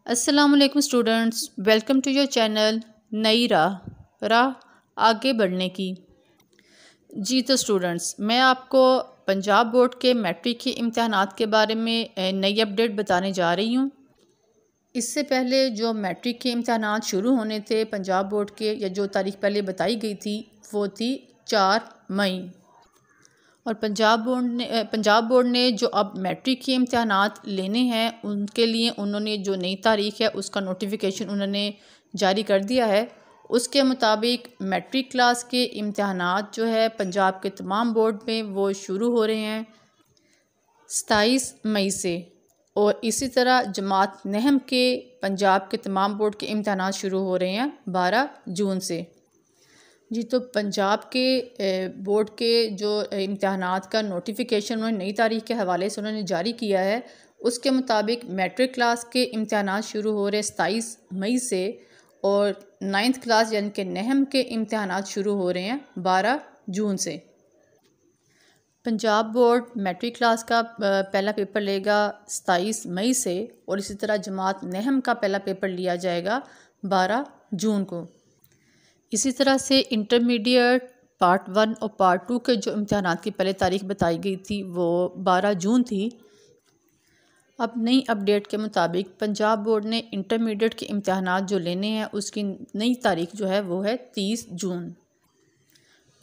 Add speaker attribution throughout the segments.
Speaker 1: السلام علیکم students, welcome to your channel نئی راہ آگے بڑھنے کی۔ جی تو اسٹوڈنٹس، میں آپ کو پنجاب بورڈ کے میٹرک کے امتحانات کے بارے میں نئی اپڈیٹ بتانے جا رہی ہوں۔ اس سے پہلے جو میٹرک کے امتحانات شروع ہونے تھے پنجاب بورڈ کے، یا جو تاریخ پہلے بتائی گئی تھی وہ تھی 4 مئی، اور پنجاب بورڈ نے جو اب میٹرک کے امتحانات لینے ہیں ان کے لیے انہوں نے جو نئی تاریخ ہے اس کا نوٹیفیکیشن انہوں نے جاری کر دیا ہے۔ اس کے مطابق میٹرک کلاس کے امتحانات جو ہے پنجاب کے تمام بورڈ میں وہ شروع ہو رہے ہیں 27 مئی سے، اور اسی طرح جماعت نہم کے پنجاب کے تمام بورڈ کے امتحانات شروع ہو رہے ہیں 12 جون سے۔ جی تو پنجاب کے بورڈ کے جو امتحانات کا نوٹیفیکیشن انہوں نے نئی تاریخ کے حوالے سے انہوں نے جاری کیا ہے، اس کے مطابق میٹرک کلاس کے امتحانات شروع ہو رہے 27 مئی سے، اور 9th کلاس یعنی کہ نہم کے امتحانات شروع ہو رہے ہیں 12 جون سے۔ پنجاب بورڈ میٹرک کلاس کا پہلا پیپر لے گا 27 مئی سے، اور اسی طرح جماعت نہم کا پہلا پیپر لیا جائے گا 12 جون کو۔ اسی طرح سے انٹرمیڈیٹ پارٹ 1 اور پارٹ 2 کے جو امتحانات کی پہلے تاریخ بتائی گئی تھی وہ 12 جون تھی۔ اب نئی اپڈیٹ کے مطابق پنجاب بورڈ نے انٹرمیڈیٹ کے امتحانات جو لینے ہیں اس کی نئی تاریخ جو ہے وہ ہے 30 جون۔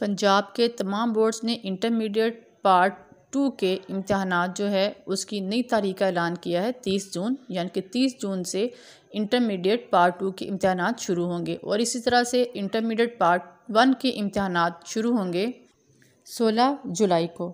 Speaker 1: پنجاب کے تمام بورڈز نے انٹرمیڈیٹ پارٹ 2 کے امتحانات جو ہے اس کی نئی تاریخ کا اعلان کیا ہے 30 جون، یعنی کہ 30 جون سے انٹرمیڈیٹ پارٹ 2 کے امتحانات شروع ہوں گے، اور اسی طرح سے انٹرمیڈیٹ پارٹ 1 کے امتحانات شروع ہوں گے 16 جولائی کو۔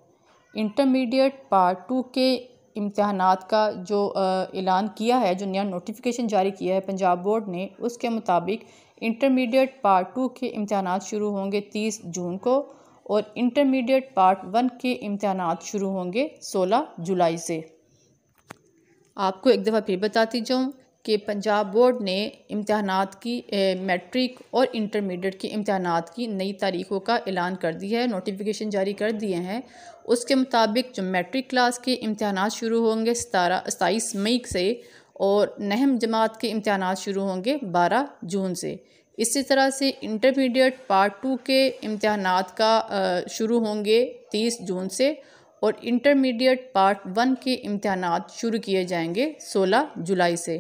Speaker 1: انٹرمیڈیٹ پارٹ 2 کے امتحانات کا جو اعلان کیا ہے، جو نیا نوٹیفیکیشن جاری کیا ہے پنجاب بورڈ نے، اس کے مطابق انٹرمیڈیٹ پارٹ 2 کے امتحانات شروع ہوں گے 30 جون کو، اور انٹرمیڈیٹ پارٹ 1 کے امتحانات شروع ہوں گے 16 جولائی سے۔ آپ کو ایک دفعہ پھر بتاتی جاؤں کہ پنجاب بورڈ نے امتحانات کی میٹرک اور انٹرمیڈیٹ کے امتحانات کی نئی تاریخوں کا اعلان کر دیا ہے، نوٹیفیکیشن جاری کر دیے ہیں۔ اس کے مطابق جو میٹرک کلاس کے امتحانات شروع ہوں گے 27 مئی سے، اور نہم جماعت کے امتحانات شروع ہوں گے 12 جون سے۔ اسی طرح سے انٹرمیڈیٹ پارٹ 2 کے امتحانات کا شروع ہوں گے 30 جون سے، اور انٹرمیڈیٹ پارٹ 1 کے امتحانات شروع کیے جائیں گے 16 جولائی سے۔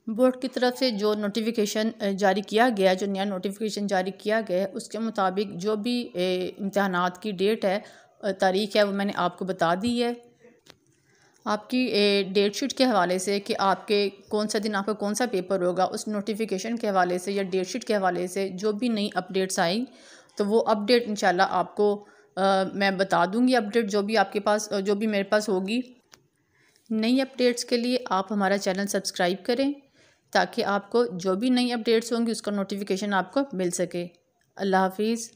Speaker 1: بورڈ کی طرف سے جو نوٹیفیکیشن جاری کیا گیا ہے، جو نیا نوٹیفیکیشن جاری کیا گیا ہے، اس کے مطابق جو بھی امتحانات کی ڈیٹ ہے، تاریخ ہے، وہ میں نے آپ کو بتا دی ہے۔ آپ کی ڈیٹ شیٹ کے حوالے سے کہ آپ کے کون سا دن آپ کا کون سا پیپر ہوگا، اس نوٹیفیکیشن کے حوالے سے یا ڈیٹ شیٹ کے حوالے سے جو بھی نئی اپڈیٹس آئیں تو وہ اپڈیٹ انشاءاللہ آپ کو میں بتا دوں گی، اپڈیٹ جو بھی آپ کے پاس جو بھی میرے پاس ہوگی۔ نئی اپڈیٹس کے لیے آپ ہمارا چینل سبسکرائب کریں تاکہ آپ کو جو بھی نئی اپڈیٹس ہوں گی اس کا نوٹیفیکیشن آپ کو مل سکے۔ اللہ حافظ۔